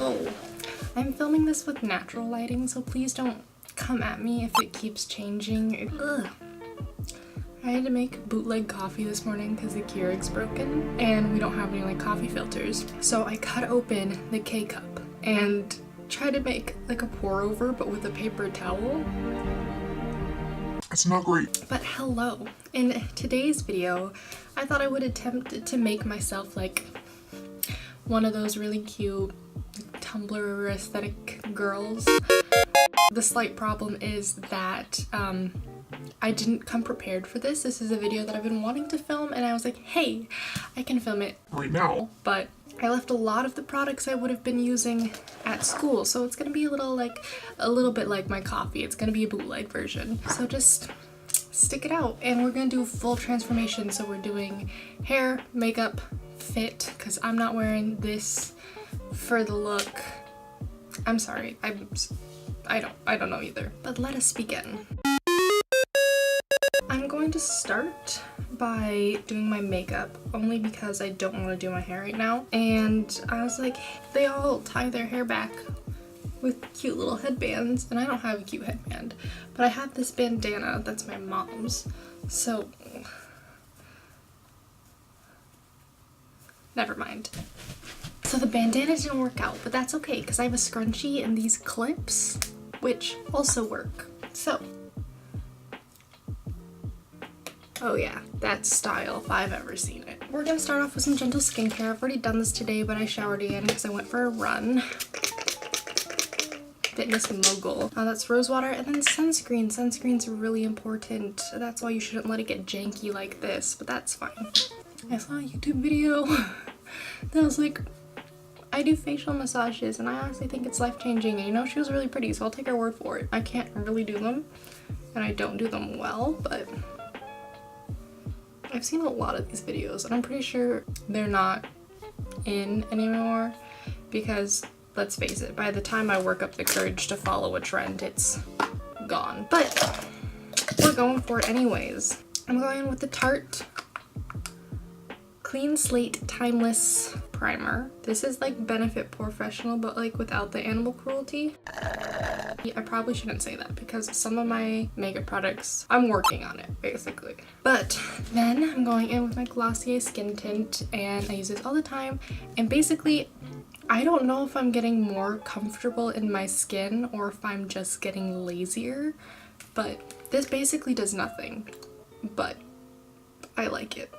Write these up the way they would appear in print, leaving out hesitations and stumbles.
Oh, I'm filming this with natural lighting, so please don't come at me if it keeps changing. Ugh. I had to make bootleg coffee this morning because the Keurig's broken and we don't have any like coffee filters. So I cut open the K-cup and tried to make like a pour over but with a paper towel. It's not great. But hello. In today's video, I thought I would attempt to make myself like one of those really cute Tumblr aesthetic girls. The slight problem is that I didn't come prepared for this. This is a video that I've been wanting to film and I was like, hey, I can film it right now. But I left a lot of the products I would have been using at school, so it's gonna be a little bit like my coffee. It's gonna be a bootleg version. So just stick it out and we're gonna do full transformation. So we're doing hair, makeup, fit, because I'm not wearing this for the look. I'm sorry, I don't know either. But let us begin. I'm going to start by doing my makeup only because I don't want to do my hair right now. And I was like, they all tie their hair back with cute little headbands and I don't have a cute headband, but I have this bandana that's my mom's. So never mind. So the bandana didn't work out, but that's okay because I have a scrunchie and these clips, which also work. So, oh yeah, that's style if I've ever seen it. We're gonna start off with some gentle skincare. I've already done this today, but I showered again because I went for a run. Fitness mogul. That's rose water and then sunscreen. Sunscreen's really important. That's why you shouldn't let it get janky like this, but that's fine. I saw a YouTube video that was like, I do facial massages and I honestly think it's life-changing, and you know, she was really pretty, so I'll take her word for it. I can't really do them and I don't do them well, but I've seen a lot of these videos and I'm pretty sure they're not in anymore because, let's face it, by the time I work up the courage to follow a trend, it's gone. But we're going for it anyways. I'm going with the Tarte Clean Slate Timeless Primer. This is like Benefit Professional, but like without the animal cruelty. I probably shouldn't say that because some of my makeup products, I'm working on it basically. But then I'm going in with my Glossier Skin Tint and I use this all the time. And basically, I don't know if I'm getting more comfortable in my skin or if I'm just getting lazier, but this basically does nothing, but I like it.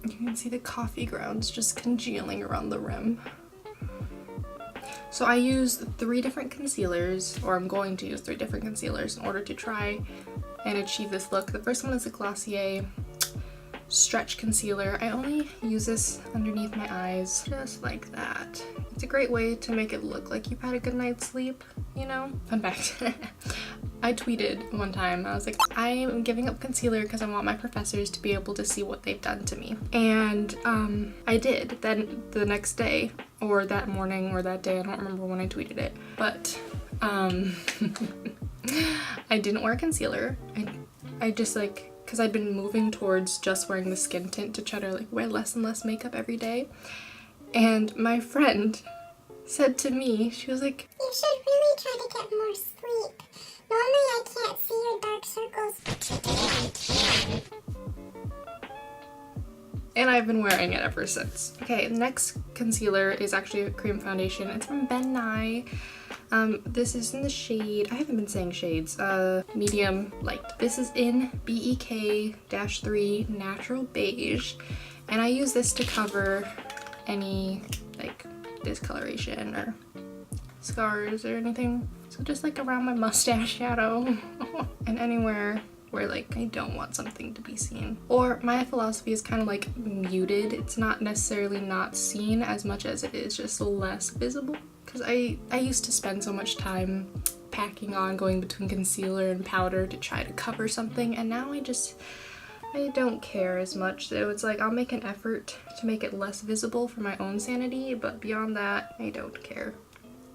You can see the coffee grounds just congealing around the rim. So I use 3 different concealers, or I'm going to use 3 different concealers in order to try and achieve this look. The first one is the Glossier Stretch Concealer. I only use this underneath my eyes, just like that. It's a great way to make it look like you've had a good night's sleep, you know? Fun fact. I tweeted one time, I was like, I am giving up concealer because I want my professors to be able to see what they've done to me. And I did. Then the next day, or that morning or that day, I don't remember when I tweeted it, but I didn't wear concealer. I just like, because I've been moving towards just wearing the skin tint to try to like wear less and less makeup every day. And my friend said to me, she was like, you should really try to get more sleep. Normally I can't see your dark circles, but today I can. And I've been wearing it ever since. Okay, the next concealer is actually a cream foundation. It's from Ben Nye. This is in the shade, I haven't been saying shades, medium light. This is in BEK-3 Natural Beige. And I use this to cover any like discoloration or scars or anything. So just like around my mustache shadow and anywhere where like I don't want something to be seen. Or my philosophy is kind of like muted. It's not necessarily not seen as much as it is just less visible. Because I used to spend so much time packing on, going between concealer and powder to try to cover something, and now I don't care as much. So it's like I'll make an effort to make it less visible for my own sanity, but beyond that, I don't care.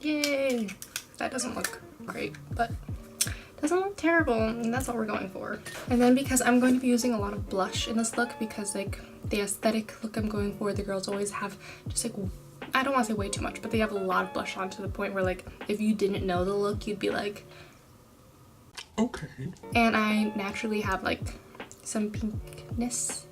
Yay! That doesn't look great, but doesn't look terrible, and that's what we're going for. And then because I'm going to be using a lot of blush in this look, because like the aesthetic look I'm going for, the girls always have just like, I don't want to say way too much, but they have a lot of blush on to the point where like if you didn't know the look, you'd be like, okay. And I naturally have like some pinkness,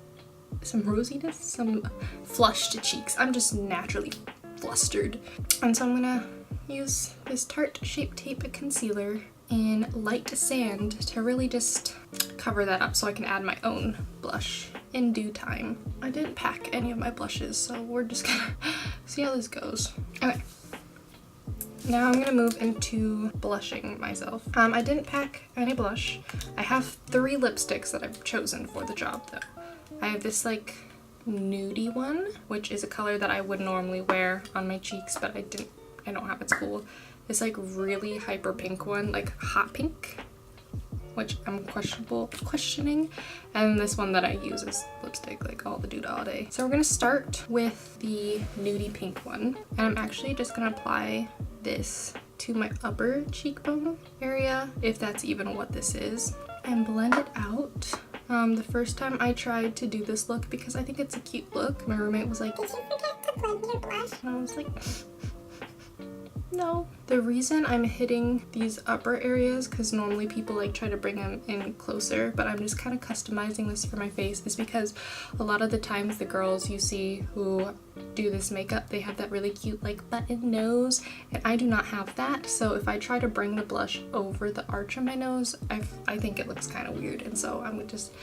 some rosiness, some flushed cheeks. I'm just naturally flustered. And so I'm gonna use this Tarte Shape Tape concealer in Light Sand to really just cover that up so I can add my own blush in due time. I didn't pack any of my blushes, so we're just gonna see how this goes. Okay. Now I'm gonna move into blushing myself. I didn't pack any blush. I have 3 lipsticks that I've chosen for the job though. I have this like nudie one, which is a color that I would normally wear on my cheeks, but I don't have at school. This like really hyper pink one, like hot pink, which I'm questioning. And this one that I use is lipstick, like all the doodah day. So we're gonna start with the nudie pink one. And I'm actually just gonna apply this to my upper cheekbone area, if that's even what this is, and blend it out. The first time I tried to do this look, because I think it's a cute look, my roommate was like, Did you forget to blend your blush? and I was like, no. The reason I'm hitting these upper areas, because normally people like try to bring them in closer, but I'm just kind of customizing this for my face, is because a lot of the times the girls you see who do this makeup, they have that really cute like button nose, and I do not have that. So if I try to bring the blush over the arch of my nose, I think it looks kind of weird, and so I'm just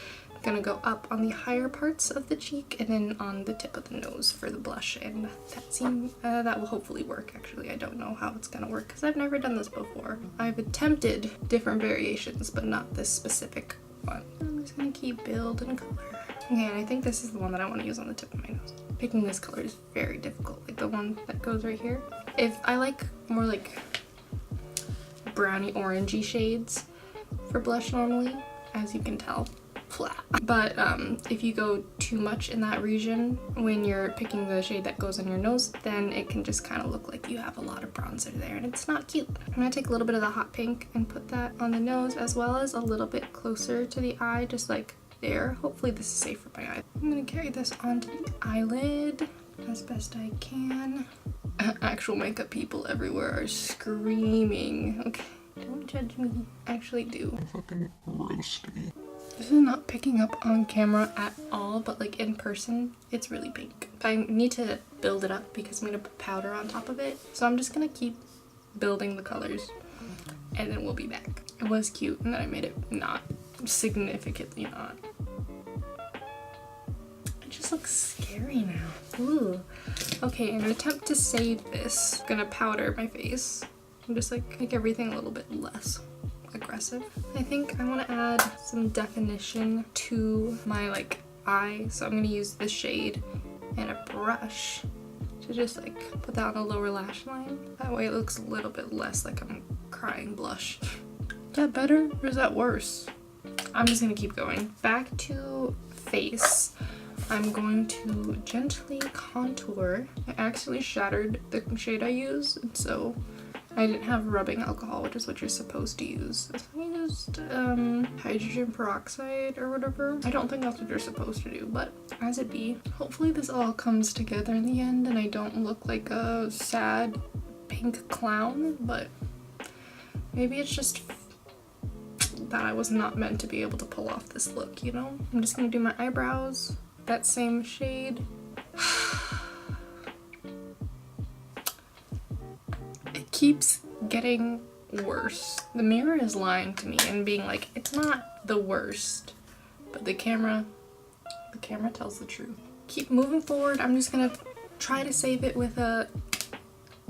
gonna go up on the higher parts of the cheek and then on the tip of the nose for the blush, and that will hopefully work. Actually, I don't know how it's gonna work because I've never done this before. I've attempted different variations, but not this specific one. I'm just gonna keep building color. Okay, and I think this is the one that I want to use on the tip of my nose. Picking this color is very difficult, like the one that goes right here. If I like more like browny orangey shades for blush normally, as you can tell, flat. But if you go too much in that region when you're picking the shade that goes on your nose, then it can just kind of look like you have a lot of bronzer there, and it's not cute. I'm gonna take a little bit of the hot pink and put that on the nose, as well as a little bit closer to the eye, just like there. Hopefully this is safe for my eye. I'm gonna carry this onto the eyelid as best I can. Actual makeup people everywhere are screaming. Okay, don't judge me. Actually do. I'm fucking roasty. This is not picking up on camera at all, but like in person, it's really pink. I need to build it up because I'm gonna put powder on top of it. So I'm just gonna keep building the colors and then we'll be back. It was cute, and then I made it not significantly not. It just looks scary now. Ooh. Okay, in an attempt to save this, I'm gonna powder my face and just like make everything a little bit less aggressive. I think I want to add some definition to my like eye, so I'm gonna use this shade and a brush to just like put that on the lower lash line. That way it looks a little bit less like I'm crying blush. Is that better or is that worse? I'm just gonna keep going. Back to face. I'm going to gently contour. I accidentally shattered the shade I use, and so I didn't have rubbing alcohol, which is what you're supposed to use. I used hydrogen peroxide or whatever. I don't think that's what you're supposed to do, but as it be. Hopefully this all comes together in the end and I don't look like a sad pink clown, but maybe it's just that I was not meant to be able to pull off this look, you know? I'm just gonna do my eyebrows, that same shade. It keeps getting worse. The mirror is lying to me and being like, it's not the worst, but the camera tells the truth. Keep moving forward. I'm just gonna try to save it with a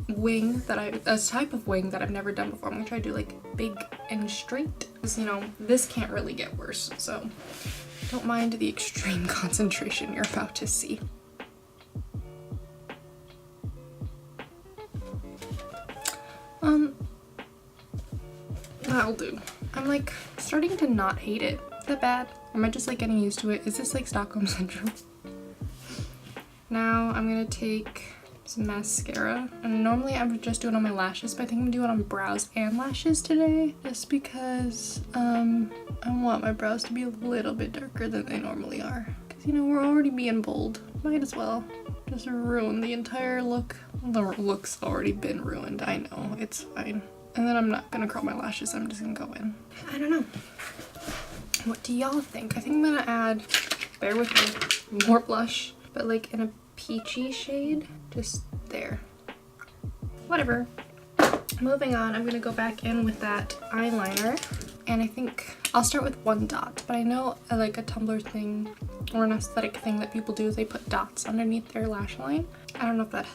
wing a type of wing that I've never done before. I'm gonna try to do like big and straight, because you know this can't really get worse, so don't mind the extreme concentration you're about to see. That'll do. I'm like starting to not hate it. Is that bad? Am I just like getting used to it? Is this like Stockholm syndrome? Now I'm gonna take some mascara. And normally I would just do it on my lashes, but I think I'm gonna do it on brows and lashes today, just because I want my brows to be a little bit darker than they normally are. Because, you know, we're already being bold. Might as well just ruin the entire look. The look's already been ruined, I know, it's fine. And then I'm not gonna curl my lashes, I'm just gonna go in. I don't know. What do y'all think? I think I'm gonna add, bear with me, more blush, but like in a peachy shade, just there. Whatever. Moving on, I'm gonna go back in with that eyeliner, and I think I'll start with one dot, but I know like a Tumblr thing or an aesthetic thing that people do is they put dots underneath their lash line. I don't know if that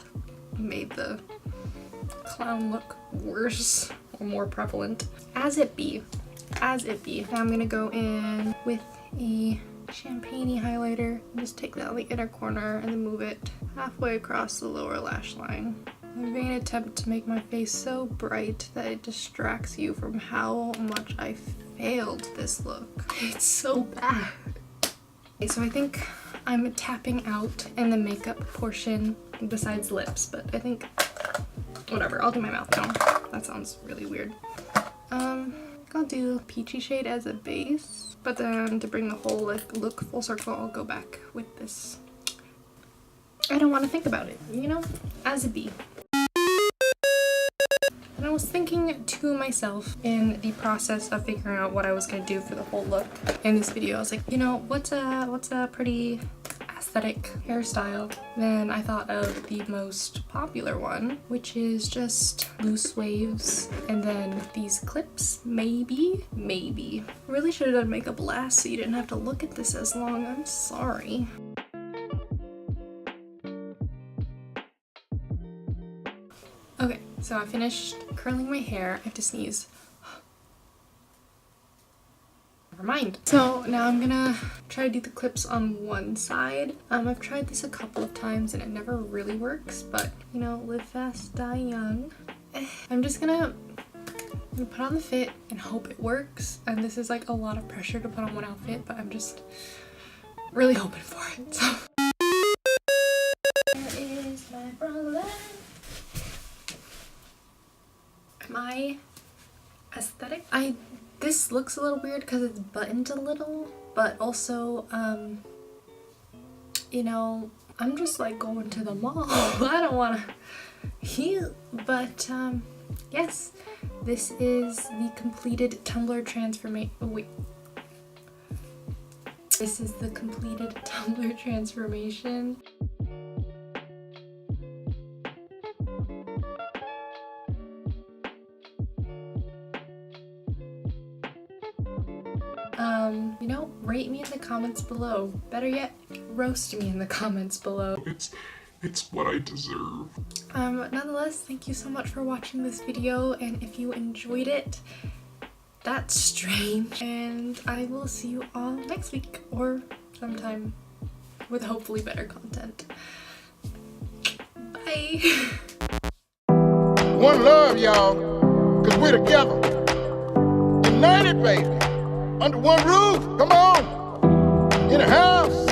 made the clown look worse or more prevalent. As it be. Now I'm gonna go in with a champagne-y highlighter and just take that on the inner corner and then move it halfway across the lower lash line. A vain attempt to make my face so bright that it distracts you from how much I failed this look. It's so bad. Okay, so I think I'm tapping out in the makeup portion besides lips, but I think, whatever, I'll do my mouth now. That sounds really weird. I'll do peachy shade as a base, but then to bring the whole look full circle, I'll go back with this. I don't want to think about it, you know, as it be. And I was thinking to myself in the process of figuring out what I was going to do for the whole look in this video, I was like, you know, what's a pretty aesthetic hairstyle? Then I thought of the most popular one, which is just loose waves and then these clips, maybe. Really should have done makeup last so you didn't have to look at this as long. I'm sorry. Okay, so I finished curling my hair. I have to sneeze. Never mind. So now I'm gonna try to do the clips on one side. I've tried this a couple of times and it never really works, but you know, live fast, die young. I'm just gonna put on the fit and hope it works. And this is like a lot of pressure to put on one outfit, but I'm just really hoping for it. So. There is my brother. My aesthetic, this looks a little weird because it's buttoned a little, but also you know, I'm just like going to the mall. I don't want to heal, but yes, this is the completed Tumblr transformation. Wait, this is the completed Tumblr transformation. You know, rate me in the comments below. Better yet, roast me in the comments below. It's what I deserve. Nonetheless, thank you so much for watching this video, and if you enjoyed it, that's strange. And I will see you all next week, or sometime with hopefully better content. Bye! One love, y'all, cause we're together. United, baby. Under one roof, come on. In a house.